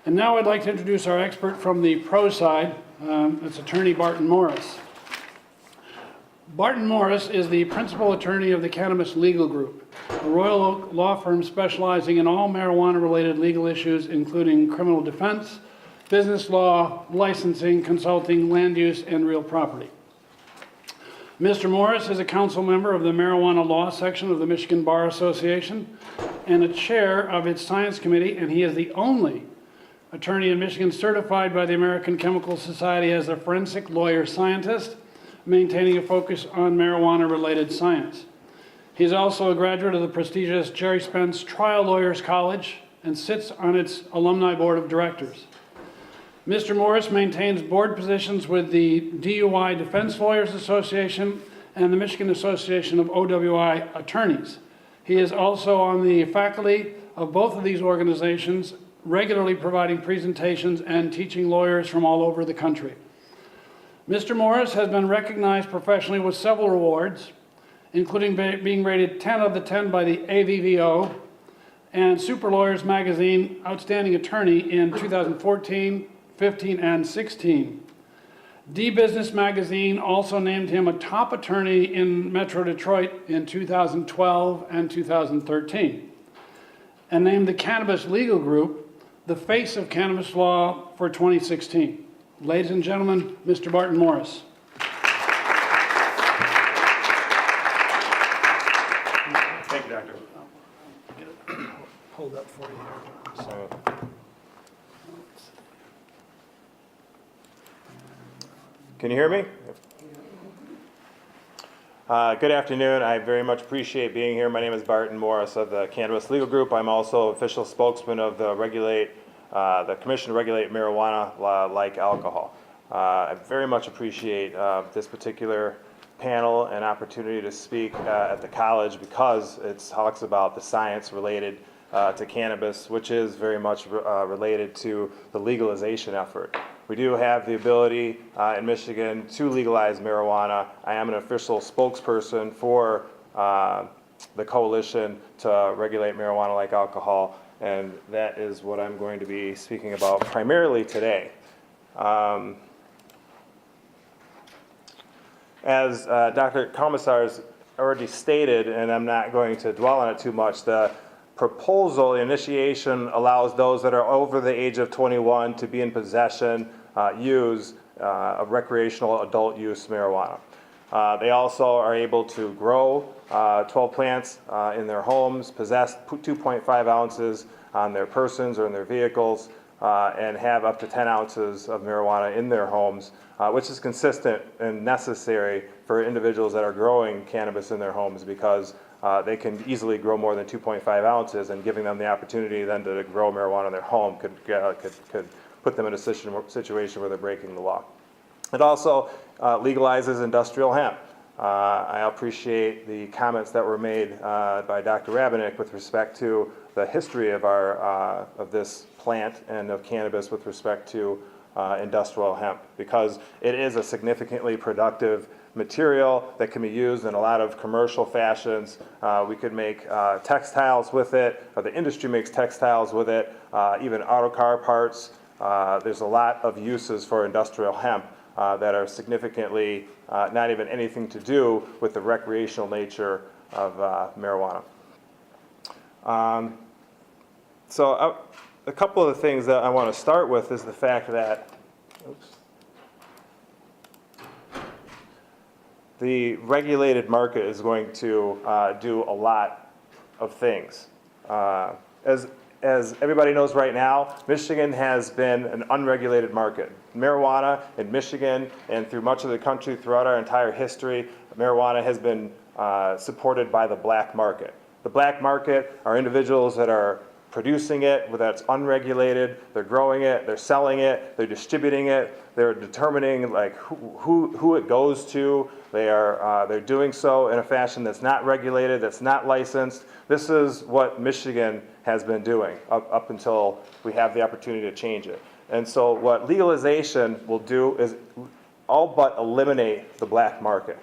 And now I'd like to introduce our expert from the pro side. It's attorney Barton Morris. Barton Morris is the principal attorney of the Cannabis Legal Group, a Royal Oak law firm specializing in all marijuana-related legal issues, including criminal defense, business law, licensing, consulting, land use, and real property. Mr. Morris is a council member of the Marijuana Law Section of the Michigan Bar Association and a chair of its Science Committee, and he is the only attorney in Michigan certified by the American Chemical Society as a forensic lawyer scientist, maintaining a focus on marijuana-related science. He's also a graduate of the prestigious Jerry Spence Trial Lawyers College and sits on its alumni board of directors. Mr. Morris maintains board positions with the DUI Defense Lawyers Association and the Michigan Association of OWI Attorneys. He is also on the faculty of both of these organizations, regularly providing presentations and teaching lawyers from all over the country. Mr. Morris has been recognized professionally with several awards, including being rated 10 out of 10 by the AVVO and Super Lawyers Magazine Outstanding Attorney in 2014, 15, and 16. D-Business Magazine also named him a top attorney in Metro Detroit in 2012 and 2013, and named the Cannabis Legal Group the face of cannabis law for 2016. Ladies and gentlemen, Mr. Barton Morris. Thank you, Doctor. Hold up for you. Can you hear me? Good afternoon. I very much appreciate being here. My name is Barton Morris of the Cannabis Legal Group. I'm also official spokesman of the Commission to Regulate Marijuana like alcohol. I very much appreciate this particular panel and opportunity to speak at the college because it talks about the science related to cannabis, which is very much related to the legalization effort. We do have the ability in Michigan to legalize marijuana. I am an official spokesperson for the coalition to regulate marijuana like alcohol, and that is what I'm going to be speaking about primarily today. As Dr. Commissar's already stated, and I'm not going to dwell on it too much, the proposal, the initiation, allows those that are over the age of 21 to be in possession, use of recreational adult use marijuana. They also are able to grow 12 plants in their homes, possess 2.5 ounces on their persons or in their vehicles, and have up to 10 ounces of marijuana in their homes, which is consistent and necessary for individuals that are growing cannabis in their homes because they can easily grow more than 2.5 ounces, and giving them the opportunity then to grow marijuana in their home could put them in a situation where they're breaking the law. It also legalizes industrial hemp. I appreciate the comments that were made by Dr. Rabinick with respect to the history of this plant and of cannabis with respect to industrial hemp, because it is a significantly productive material that can be used in a lot of commercial fashions. We could make textiles with it, or the industry makes textiles with it, even auto car parts. There's a lot of uses for industrial hemp that are significantly not even anything to do with the recreational nature of marijuana. So a couple of the things that I want to start with is the fact that the regulated market is going to do a lot of things. As everybody knows right now, Michigan has been an unregulated market. Marijuana in Michigan and through much of the country throughout our entire history, marijuana has been supported by the black market. The black market are individuals that are producing it, whether it's unregulated, they're growing it, they're selling it, they're distributing it, they're determining like who it goes to. They're doing so in a fashion that's not regulated, that's not licensed. This is what Michigan has been doing up until we have the opportunity to change it. And so what legalization will do is all but eliminate the black market.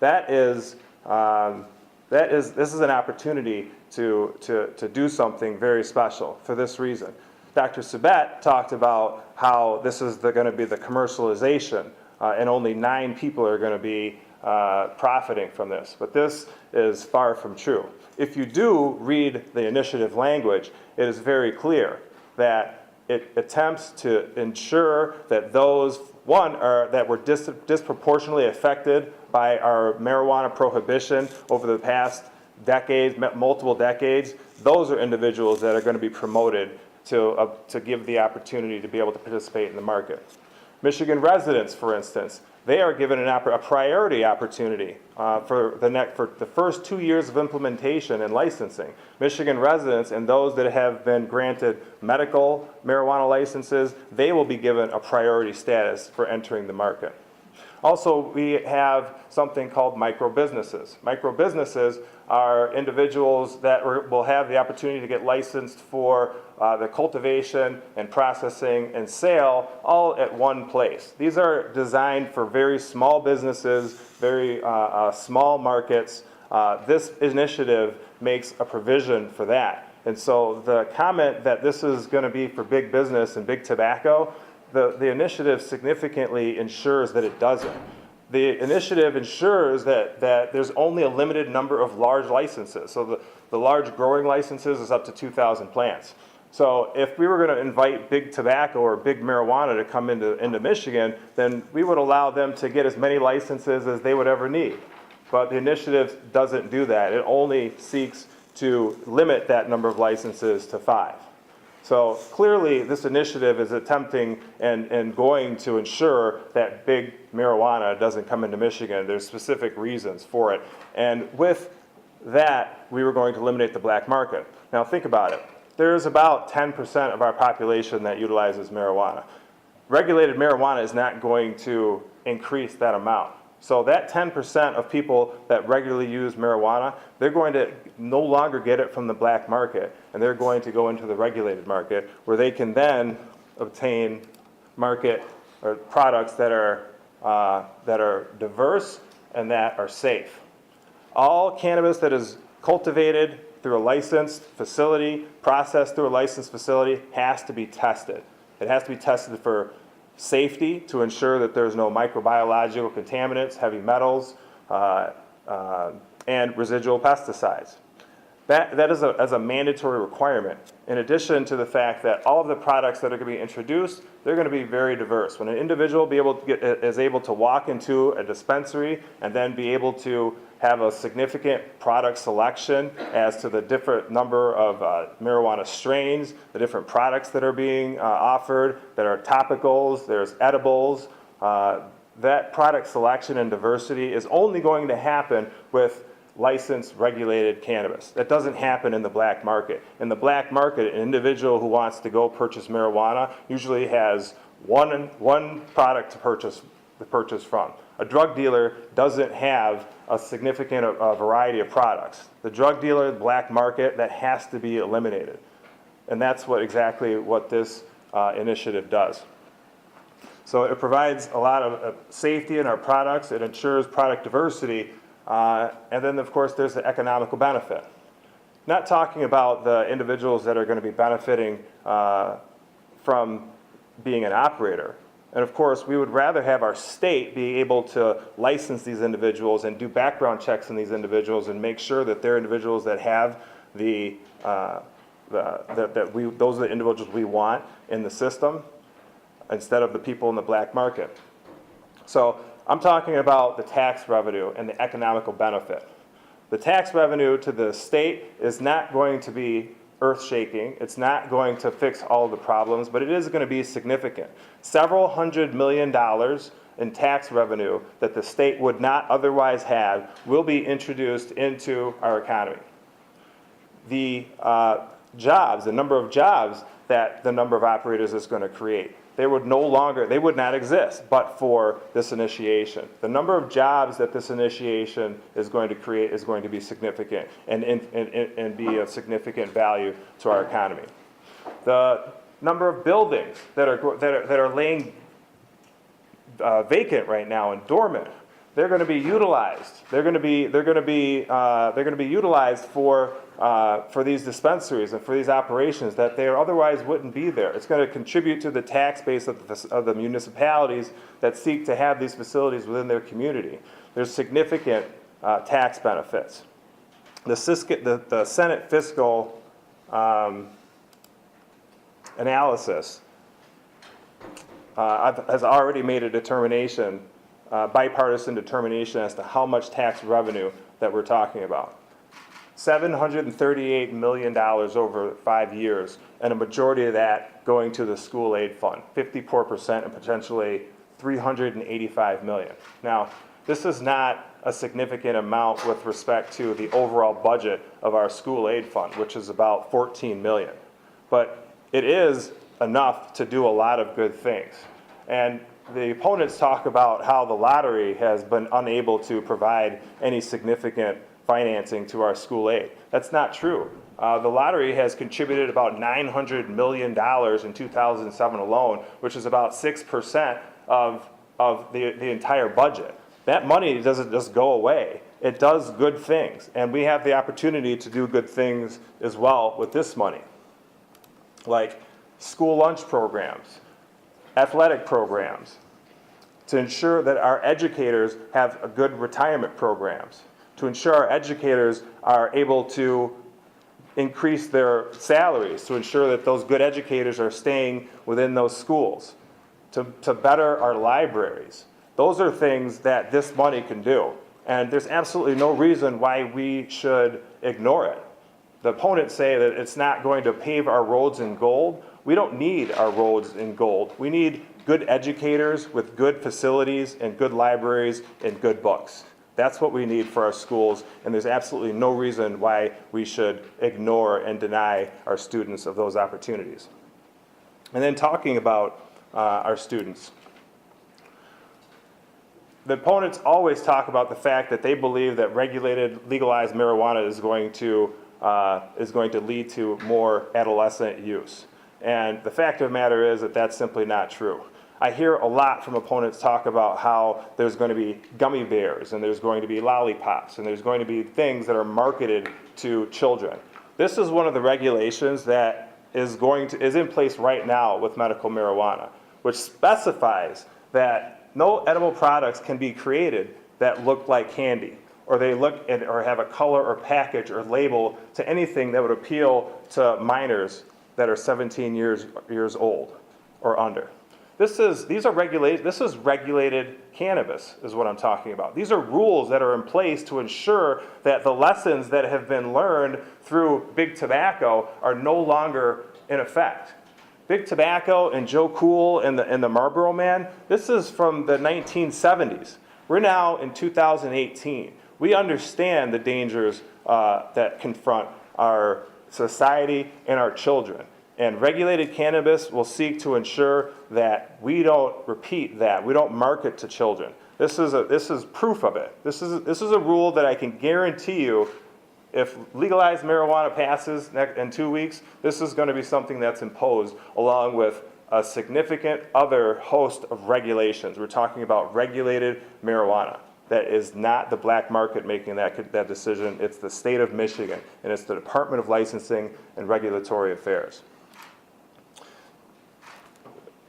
This is an opportunity to do something very special for this reason. Dr. Sabet talked about how this is going to be the commercialization, and only 9 people are going to be profiting from this. But this is far from true. If you do read the initiative language, it is very clear that it attempts to ensure that those, that were disproportionately affected by our marijuana prohibition over the past decades, multiple decades, those are individuals that are going to be promoted to give the opportunity to be able to participate in the market. Michigan residents, for instance, they are given a priority opportunity for the first 2 years of implementation and licensing. Michigan residents and those that have been granted medical marijuana licenses, they will be given a priority status for entering the market. Also, we have something called micro-businesses. Micro-businesses are individuals that will have the opportunity to get licensed for the cultivation and processing and sale all at one place. These are designed for very small businesses, very small markets. This initiative makes a provision for that. And so the comment that this is going to be for big business and big tobacco, the initiative significantly ensures that it doesn't. The initiative ensures that there's only a limited number of large licenses. So the large growing licenses is up to 2,000 plants. So if we were going to invite big tobacco or big marijuana to come into Michigan, then we would allow them to get as many licenses as they would ever need. But the initiative doesn't do that. It only seeks to limit that number of licenses to 5. So clearly, this initiative is attempting and going to ensure that big marijuana doesn't come into Michigan. There's specific reasons for it. And with that, we were going to eliminate the black market. Now think about it. There's about 10% of our population that utilizes marijuana. Regulated marijuana is not going to increase that amount. So that 10% of people that regularly use marijuana, they're going to no longer get it from the black market, and they're going to go into the regulated market where they can then obtain market or products that are diverse and that are safe. All cannabis that is cultivated through a licensed facility, processed through a licensed facility, has to be tested. It has to be tested for safety to ensure that there's no microbiological contaminants, heavy metals, and residual pesticides. That is a mandatory requirement, in addition to the fact that all of the products that are going to be introduced, they're going to be very diverse. When an individual is able to walk into a dispensary and then be able to have a significant product selection as to the different number of marijuana strains, the different products that are being offered, that are topicals, there's edibles, that product selection and diversity is only going to happen with licensed, regulated cannabis. That doesn't happen in the black market. In the black market, an individual who wants to go purchase marijuana usually has one product to purchase from. A drug dealer doesn't have a significant variety of products. The drug dealer, the black market, that has to be eliminated. And that's exactly what this initiative does. So it provides a lot of safety in our products. It ensures product diversity. And then, of course, there's the economical benefit. Not talking about the individuals that are going to be benefiting from being an operator. And of course, we would rather have our state be able to license these individuals and do background checks on these individuals and make sure that they're individuals that have those are the individuals we want in the system instead of the people in the black market. So I'm talking about the tax revenue and the economical benefit. The tax revenue to the state is not going to be earth-shaking. It's not going to fix all the problems, but it is going to be significant. Several $100 million in tax revenue that the state would not otherwise have will be introduced into our economy. The jobs, the number of jobs that the number of operators is going to create, they would not exist but for this initiation. The number of jobs that this initiation is going to create is going to be significant and be of significant value to our economy. The number of buildings that are laying vacant right now and dormant, they're going to be utilized. They're going to be utilized for these dispensaries and for these operations that they otherwise wouldn't be there. It's going to contribute to the tax base of the municipalities that seek to have these facilities within their community. There's significant tax benefits. The Senate fiscal analysis has already made a determination, bipartisan determination as to how much tax revenue that we're talking about. $738 million over 5 years, and a majority of that going to the school aid fund, 54% and potentially $385 million. Now, this is not a significant amount with respect to the overall budget of our school aid fund, which is about $14 million. But it is enough to do a lot of good things. And the opponents talk about how the lottery has been unable to provide any significant financing to our school aid. That's not true. The lottery has contributed about $900 million in 2007 alone, which is about 6% of the entire budget. That money doesn't just go away. It does good things. And we have the opportunity to do good things as well with this money, like school lunch programs, athletic programs, to ensure that our educators have a good retirement programs, to ensure our educators are able to increase their salaries, to ensure that those good educators are staying within those schools, to better our libraries. Those are things that this money can do, and there's absolutely no reason why we should ignore it. The opponents say that it's not going to pave our roads in gold. We don't need our roads in gold. We need good educators with good facilities and good libraries and good books. That's what we need for our schools, and there's absolutely no reason why we should ignore and deny our students of those opportunities. And then talking about our students. The opponents always talk about the fact that they believe that regulated, legalized marijuana is going to lead to more adolescent use. And the fact of the matter is that that's simply not true. I hear a lot from opponents talk about how there's going to be gummy bears, and there's going to be lollipops, and there's going to be things that are marketed to children. This is one of the regulations that is in place right now with medical marijuana, which specifies that no edible products can be created that look like candy, or they look or have a color or package or label to anything that would appeal to minors that are 17 years old or under. This is regulated cannabis is what I'm talking about. These are rules that are in place to ensure that the lessons that have been learned through big tobacco are no longer in effect. Big Tobacco and Joe Cool and the Marlboro Man, this is from the 1970s. We're now in 2018. We understand the dangers that confront our society and our children. And regulated cannabis will seek to ensure that we don't repeat that. We don't market to children. This is proof of it. This is a rule that I can guarantee you, if legalized marijuana passes in 2 weeks, this is going to be something that's imposed along with a significant other host of regulations. We're talking about regulated marijuana. That is not the black market making that decision. It's the state of Michigan, and it's the Department of Licensing and Regulatory Affairs.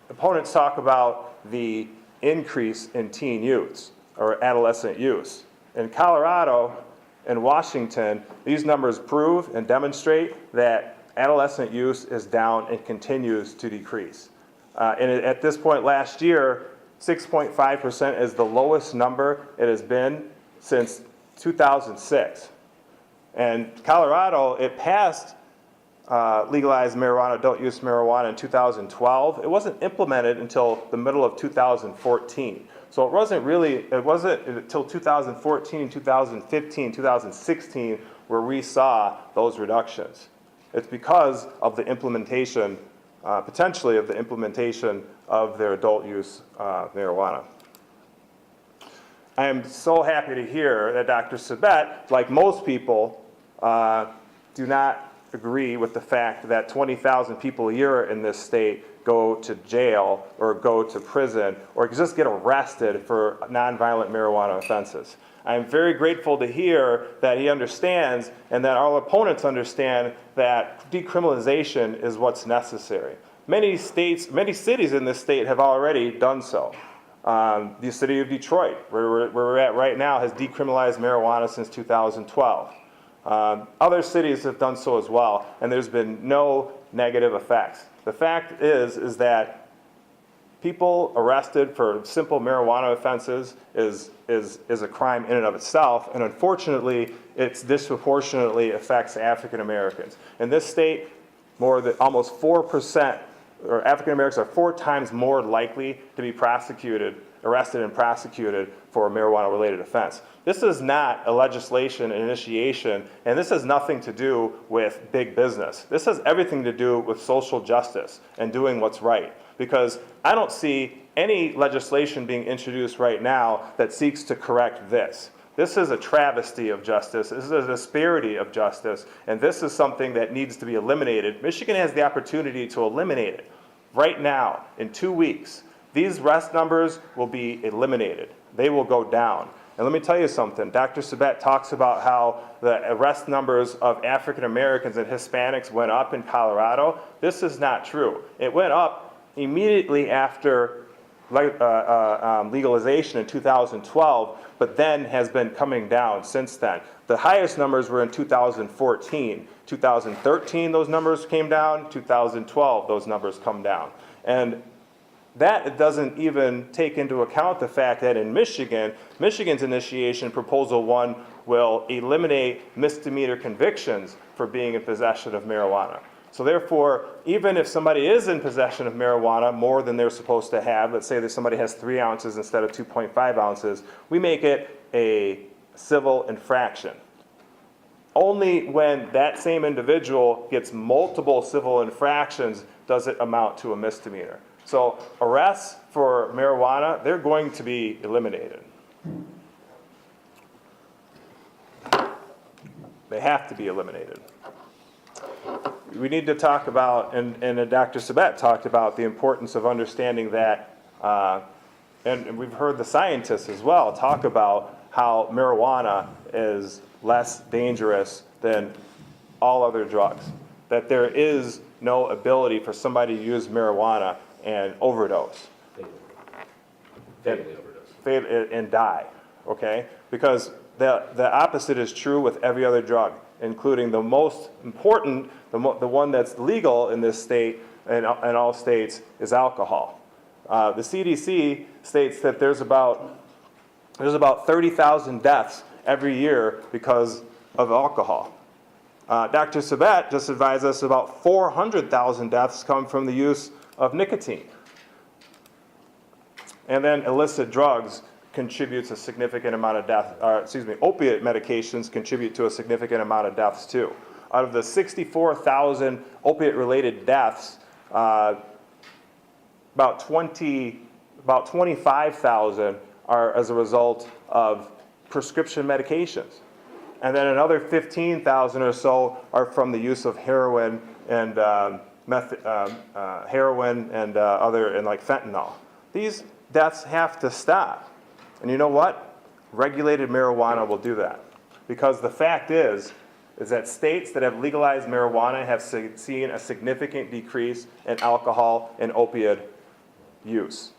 Opponents talk about the increase in teen use or adolescent use. In Colorado and Washington, these numbers prove and demonstrate that adolescent use is down and continues to decrease. And at this point last year, 6.5% is the lowest number it has been since 2006. And Colorado, it passed legalized marijuana, adult use marijuana in 2012. It wasn't implemented until the middle of 2014. So it wasn't until 2014, 2015, 2016 where we saw those reductions. It's because of the implementation, potentially of the implementation of their adult use marijuana. I am so happy to hear that Dr. Sabet, like most people, do not agree with the fact that 20,000 people a year in this state go to jail or go to prison or just get arrested for nonviolent marijuana offenses. I'm very grateful to hear that he understands and that our opponents understand that decriminalization is what's necessary. Many states, many cities in this state have already done so. The city of Detroit, where we're at right now, has decriminalized marijuana since 2012. Other cities have done so as well, and there's been no negative effects. The fact is that people arrested for simple marijuana offenses is a crime in and of itself, and unfortunately, it disproportionately affects African Americans. In this state, more than almost 4%, or African Americans are 4 times more likely to be arrested and prosecuted for a marijuana-related offense. This is not a legislation initiation, and this has nothing to do with big business. This has everything to do with social justice and doing what's right. Because I don't see any legislation being introduced right now that seeks to correct this. This is a travesty of justice. This is a disparity of justice, and this is something that needs to be eliminated. Michigan has the opportunity to eliminate it right now in 2 weeks. These arrest numbers will be eliminated. They will go down. And let me tell you something. Dr. Sabet talks about how the arrest numbers of African Americans and Hispanics went up in Colorado. This is not true. It went up immediately after legalization in 2012, but then has been coming down since then. The highest numbers were in 2014. 2013, those numbers came down. 2012, those numbers come down. And that doesn't even take into account the fact that in Michigan's initiation, Proposal 1 will eliminate misdemeanor convictions for being in possession of marijuana. So therefore, even if somebody is in possession of marijuana more than they're supposed to have, let's say that somebody has 3 ounces instead of 2.5 ounces, we make it a civil infraction. Only when that same individual gets multiple civil infractions does it amount to a misdemeanor. So arrests for marijuana, they're going to be eliminated. They have to be eliminated. We need to talk about, and Dr. Sabet talked about the importance of understanding that, and we've heard the scientists as well talk about how marijuana is less dangerous than all other drugs. That there is no ability for somebody to use marijuana and overdose. Fatally overdose. And die, okay? Because the opposite is true with every other drug, including the most important, the one that's legal in this state and in all states, is alcohol. The CDC states that there's about 30,000 deaths every year because of alcohol. Dr. Sabet just advised us about 400,000 deaths come from the use of nicotine. And then illicit drugs contributes a significant amount of death, opiate medications contribute to a significant amount of deaths too. Out of the 64,000 opiate-related deaths, about 25,000 are as a result of prescription medications. And then another 15,000 or so are from the use of heroin and like fentanyl. These deaths have to stop. And you know what? Regulated marijuana will do that. Because the fact is that states that have legalized marijuana have seen a significant decrease in alcohol and opioid use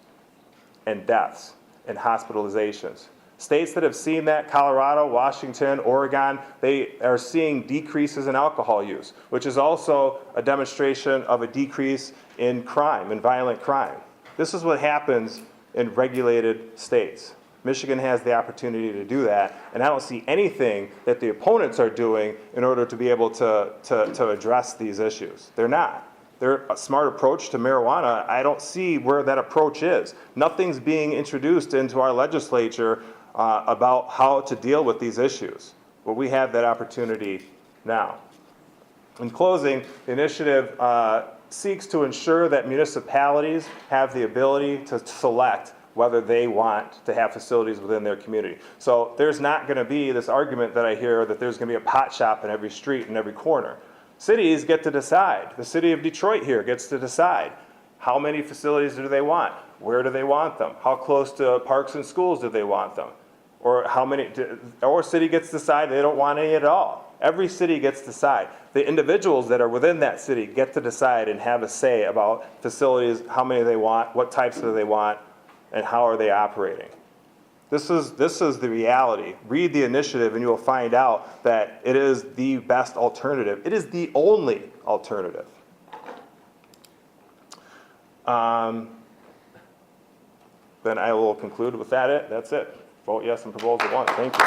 and deaths and hospitalizations. States that have seen that, Colorado, Washington, Oregon, they are seeing decreases in alcohol use, which is also a demonstration of a decrease in crime, in violent crime. This is what happens in regulated states. Michigan has the opportunity to do that, and I don't see anything that the opponents are doing in order to be able to address these issues. They're not. They're a smart approach to marijuana. I don't see where that approach is. Nothing's being introduced into our legislature about how to deal with these issues. But we have that opportunity now. In closing, the initiative seeks to ensure that municipalities have the ability to select whether they want to have facilities within their community. So there's not going to be this argument that I hear that there's going to be a pot shop in every street and every corner. Cities get to decide. The city of Detroit here gets to decide How many facilities do they want? Where do they want them? How close to parks and schools do they want them? Or how many, or city gets to decide they don't want any at all. Every city gets to decide. The individuals that are within that city get to decide and have a say about facilities, how many they want, what types do they want, and how are they operating. This is the reality. Read the initiative and you will find out that it is the best alternative. It is the only alternative. Then I will conclude with that. That's it. Vote yes on proposal 1. Thank you.